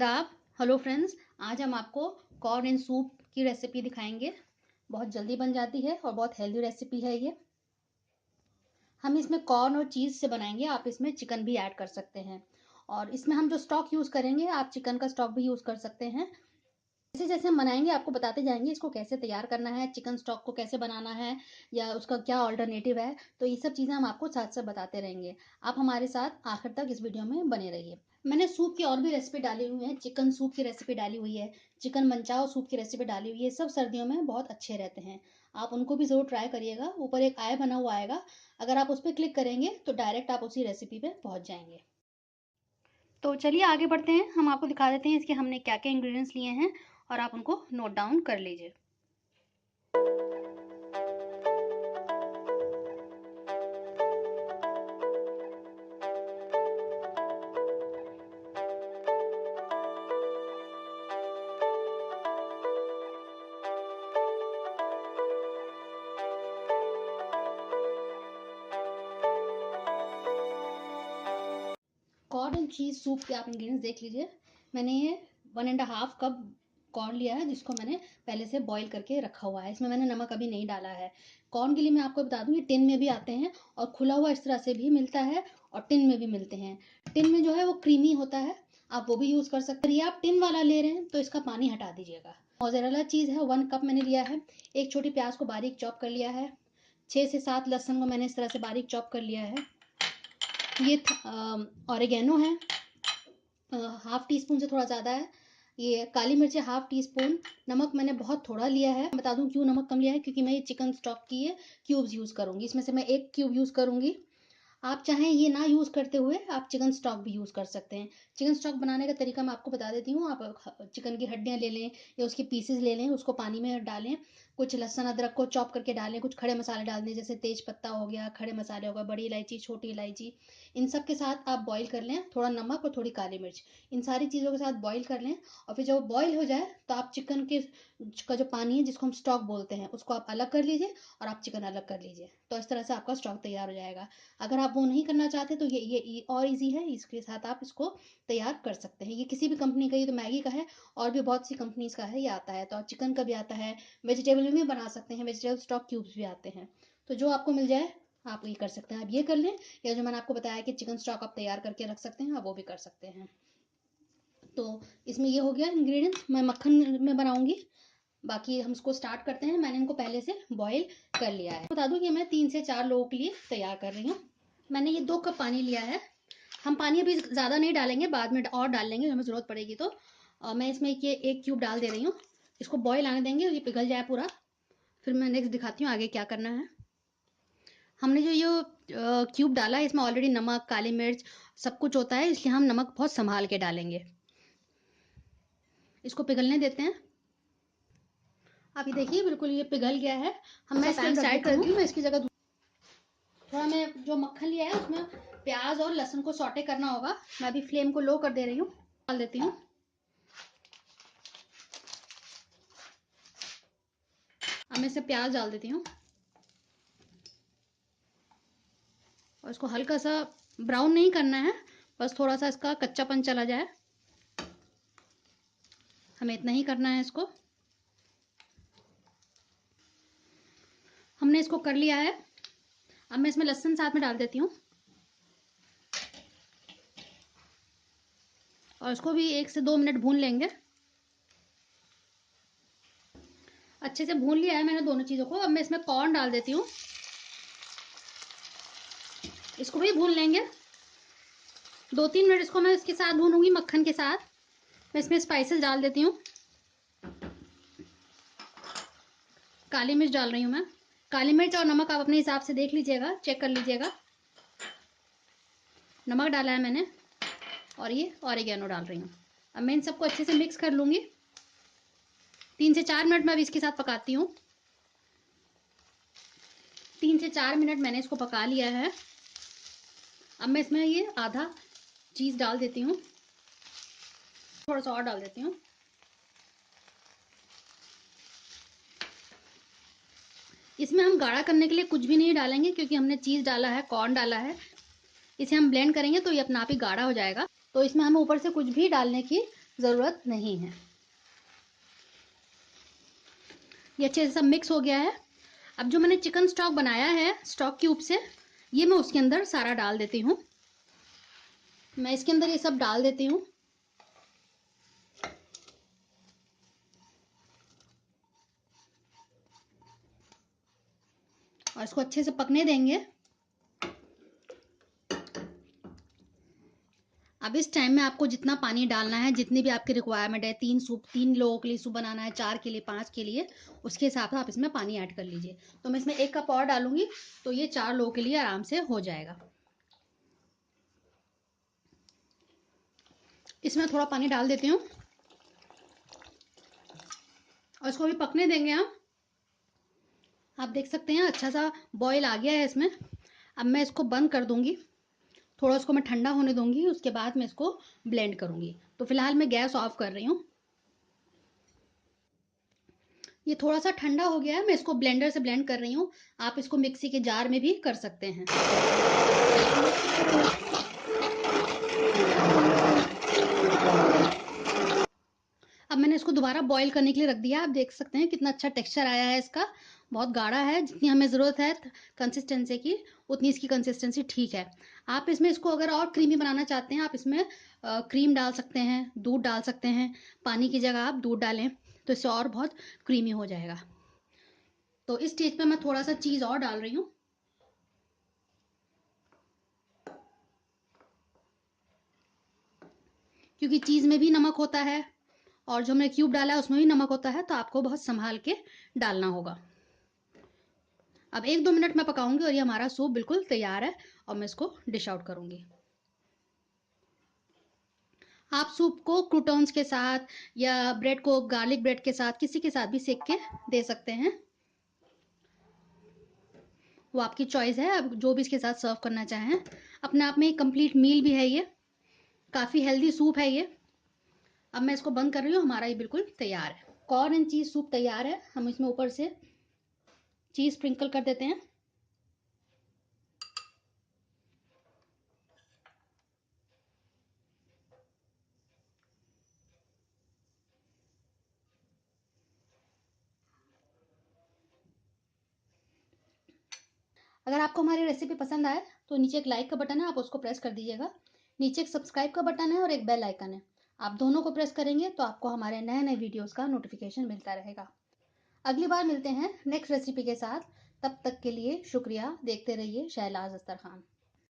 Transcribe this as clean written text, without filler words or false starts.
आदाब। Hello friends, आज हम आपको कॉर्न एंड सूप की रेसिपी दिखाएंगे। बहुत जल्दी बन जाती है और बहुत हेल्दी रेसिपी है ये। हम इसमें कॉर्न और चीज़ से बनाएंगे। आप इसमें चिकन भी ऐड कर सकते हैं और इसमें हम जो स्टॉक यूज़ करेंगे, आप चिकन का स्टॉक भी यूज़ कर सकते हैं। जैसे जैसे हम बनाएंगे आपको बताते जाएंगे इसको कैसे तैयार करना है, चिकन स्टॉक को कैसे बनाना है या उसका क्या ऑल्टरनेटिव है। तो ये सब चीज़ें हम आपको साथ साथ बताते रहेंगे। आप हमारे साथ आखिर तक इस वीडियो में बने रहिए। मैंने सूप की और भी रेसिपी डाली हुई है, चिकन सूप की रेसिपी डाली हुई है, चिकन मंचाओ सूप की रेसिपी डाली हुई है। सब सर्दियों में बहुत अच्छे रहते हैं, आप उनको भी ज़रूर ट्राई करिएगा। ऊपर एक आई बना हुआ आएगा, अगर आप उस पर क्लिक करेंगे तो डायरेक्ट आप उसी रेसिपी पे पहुंच जाएंगे। तो चलिए आगे बढ़ते हैं। हम आपको दिखा देते हैं इसके हमने क्या क्या इंग्रेडिएंट्स लिए हैं और आप उनको नोट डाउन कर लीजिए। कॉर्न एंड चीज़ सूप के आप इंग्रेडिएंट्स देख लीजिए। मैंने ये 1.5 कप कॉर्न लिया है, जिसको मैंने पहले से बॉईल करके रखा हुआ है। इसमें मैंने नमक अभी नहीं डाला है। कॉर्न के लिए मैं आपको बता दूं, ये टिन में भी आते हैं और खुला हुआ इस तरह से भी मिलता है और टिन में भी मिलते हैं। टिन में जो है वो क्रीमी होता है, आप वो भी यूज़ कर सकते हैं। ये आप टिन वाला ले रहे हैं तो इसका पानी हटा दीजिएगा। मोज़रेला चीज़ है 1 कप मैंने लिया है। एक छोटी प्याज को बारीक चॉप कर लिया है। 6 से 7 लहसुन को मैंने इस तरह से बारीक चॉप कर लिया है। ये ऑरिगेनो है, हाफ टी स्पून से थोड़ा ज़्यादा है। ये काली मिर्च है हाफ टी स्पून। नमक मैंने बहुत थोड़ा लिया है। बता दूं क्यों नमक कम लिया है, क्योंकि मैं ये चिकन स्टॉक की ये क्यूब्स यूज़ करूँगी। इसमें से मैं 1 क्यूब यूज़ करूँगी। आप चाहें ये ना यूज़ करते हुए आप चिकन स्टॉक भी यूज़ कर सकते हैं। चिकन स्टॉक बनाने का तरीका मैं आपको बता देती हूँ। आप चिकन की हड्डियाँ ले लें या उसके पीसेस ले लें, उसको पानी में डालें, कुछ लहसुन अदरक को चॉप करके डालें, कुछ खड़े मसाले डाल दें, जैसे तेज पत्ता हो गया, खड़े मसाले हो गए, बड़ी इलायची, छोटी इलायची। इन सब के साथ आप बॉईल कर लें, थोड़ा नमक और थोड़ी काली मिर्च, इन सारी चीज़ों के साथ बॉईल कर लें। और फिर जब बॉईल हो जाए तो आप चिकन के का जो पानी है, जिसको हम स्टॉक बोलते हैं, उसको आप अलग कर लीजिए और आप चिकन अलग कर लीजिए। तो इस तरह से आपका स्टॉक तैयार हो जाएगा। अगर आप वो नहीं करना चाहते तो ये और इजी है, इसके साथ आप इसको तैयार कर सकते हैं। ये किसी भी कंपनी का, ये तो मैगी का है और भी बहुत सी कंपनीज का है, ये आता है। तो चिकन का भी आता है, वेजिटेबल में भी बना सकते हैं, वेजिटेबल स्टॉक क्यूब्स भी आते हैं। तो जो आपको मिल जाए आप ये कर सकते हैं। आप ये कर लें, या जो मैंने आपको बताया कि चिकन स्टॉक आप तैयार करके रख सकते हैं, आप वो भी कर सकते हैं। तो इसमें ये हो गया इंग्रेडिएंट्स। मैं मक्खन में बनाऊंगी, बाकी हम इसको स्टार्ट करते हैं। मैंने इनको पहले से बॉईल कर लिया है। बता दूं कि मैं 3 से 4 लोगों के लिए तैयार कर रही हूँ। मैंने ये 2 कप पानी लिया है। हम पानी अभी ज़्यादा नहीं डालेंगे, बाद में और डाल लेंगे हमें ज़रूरत पड़ेगी तो। मैं इसमें ये 1 क्यूब डाल दे रही हूँ। इसको बॉईल आने देंगे और ये पिघल जाए पूरा, फिर मैं नेक्स्ट दिखाती हूँ आगे क्या करना है। हमने जो ये क्यूब डाला है, इसमें ऑलरेडी नमक, काली मिर्च सब कुछ होता है, इसलिए हम नमक बहुत संभाल के डालेंगे। इसको पिघलने देते हैं। आप ये देखिए बिल्कुल ये पिघल गया है। मैं इसको साइड कर दी, मैं इसकी जगह थोड़ा मैं जो मक्खन लिया है उसमें प्याज और लहसुन को सौटे करना होगा। मैं अभी फ्लेम को लो कर दे रही हूँ, डाल देती हूँ। अब मैं इसमें प्याज डाल देती हूँ और इसको हल्का सा ब्राउन नहीं करना है, बस थोड़ा सा इसका कच्चापन चला जाए, हमें इतना ही करना है इसको। हमने इसको कर लिया है। अब मैं इसमें लहसुन साथ में डाल देती हूँ और इसको भी 1 से 2 मिनट भून लेंगे। अच्छे से भून लिया है मैंने दोनों चीज़ों को। अब मैं इसमें कॉर्न डाल देती हूँ, इसको भी भून लेंगे। 2-3 मिनट इसको मैं इसके साथ भूनूंगी, मक्खन के साथ। मैं इसमें स्पाइसेस डाल देती हूँ। काली मिर्च डाल रही हूँ मैं। काली मिर्च और नमक आप अपने हिसाब से देख लीजिएगा, चेक कर लीजिएगा। नमक डाला है मैंने और ये ऑरिगेनो डाल रही हूँ। अब मैं इन सबको अच्छे से मिक्स कर लूँगी। 3 से 4 मिनट मैं अभी इसके साथ पकाती हूँ। 3 से 4 मिनट मैंने इसको पका लिया है। अब मैं इसमें ये आधा चीज़ डाल देती हूँ, थोड़ा सा और डाल देती हूँ। इसमें हम गाढ़ा करने के लिए कुछ भी नहीं डालेंगे, क्योंकि हमने चीज़ डाला है, कॉर्न डाला है। इसे हम ब्लेंड करेंगे तो ये अपना आप ही गाढ़ा हो जाएगा। तो इसमें हमें ऊपर से कुछ भी डालने की ज़रूरत नहीं है। ये अच्छे से सब मिक्स हो गया है। अब जो मैंने चिकन स्टॉक बनाया है स्टॉक क्यूब से, ये मैं उसके अंदर सारा डाल देती हूँ। मैं इसके अंदर ये सब डाल देती हूँ। और इसको अच्छे से पकने देंगे। अब इस टाइम में आपको जितना पानी डालना है, जितनी भी आपकी रिक्वायरमेंट है, 3 लोगों के लिए सूप बनाना है, 4 के लिए, 5 के लिए, उसके हिसाब से आप इसमें पानी ऐड कर लीजिए। तो मैं इसमें 1 कप और डालूंगी तो ये 4 लोगों के लिए आराम से हो जाएगा। इसमें थोड़ा पानी डाल देती हूँ और इसको भी पकने देंगे हम। आप देख सकते हैं अच्छा सा बॉईल आ गया है इसमें। अब मैं इसको बंद कर दूंगी, थोड़ा इसको मैं ठंडा होने दूंगी, उसके बाद मैं इसको ब्लेंड करूंगी। तो फिलहाल मैं गैस ऑफ कर रही हूँ। ये थोड़ा सा ठंडा हो गया है, मैं इसको ब्लेंडर से ब्लेंड कर रही हूँ। आप इसको मिक्सी के जार में भी कर सकते हैं। अब मैंने इसको दोबारा बॉईल करने के लिए रख दिया। आप देख सकते हैं कितना अच्छा टेक्सचर आया है इसका। बहुत गाढ़ा है, जितनी हमें ज़रूरत है कंसिस्टेंसी की, उतनी इसकी कंसिस्टेंसी ठीक है। आप इसमें इसको अगर और क्रीमी बनाना चाहते हैं, आप इसमें क्रीम डाल सकते हैं, दूध डाल सकते हैं। पानी की जगह आप दूध डालें तो इससे और बहुत क्रीमी हो जाएगा। तो इस स्टेज पे मैं थोड़ा सा चीज़ और डाल रही हूँ। क्योंकि चीज़ में भी नमक होता है और जो हमने क्यूब डाला है उसमें भी नमक होता है, तो आपको बहुत संभाल के डालना होगा। अब 1-2 मिनट में पकाऊंगी और ये हमारा सूप बिल्कुल तैयार है और मैं इसको डिश आउट करूंगी। आप सूप को क्रूटॉन्स के साथ या ब्रेड को गार्लिक ब्रेड के साथ, किसी के साथ भी सेक के दे सकते हैं। वो आपकी चॉइस है, आप जो भी इसके साथ सर्व करना चाहें। अपने आप में एक कंप्लीट मील भी है ये, काफ़ी हेल्दी सूप है ये। अब मैं इसको बंद कर रही हूँ, हमारा ये बिल्कुल तैयार है। कॉर्न एंड चीज़ सूप तैयार है। हम इसमें ऊपर से चीज़ स्प्रिंकल कर देते हैं। अगर आपको हमारी रेसिपी पसंद आए तो नीचे एक लाइक का बटन है, आप उसको प्रेस कर दीजिएगा। नीचे एक सब्सक्राइब का बटन है और एक बेल आइकन है। आप दोनों को प्रेस करेंगे तो आपको हमारे नए नए वीडियोस का नोटिफिकेशन मिलता रहेगा। अगली बार मिलते हैं नेक्स्ट रेसिपी के साथ। तब तक के लिए शुक्रिया। देखते रहिए शहलाज अख्तर खान।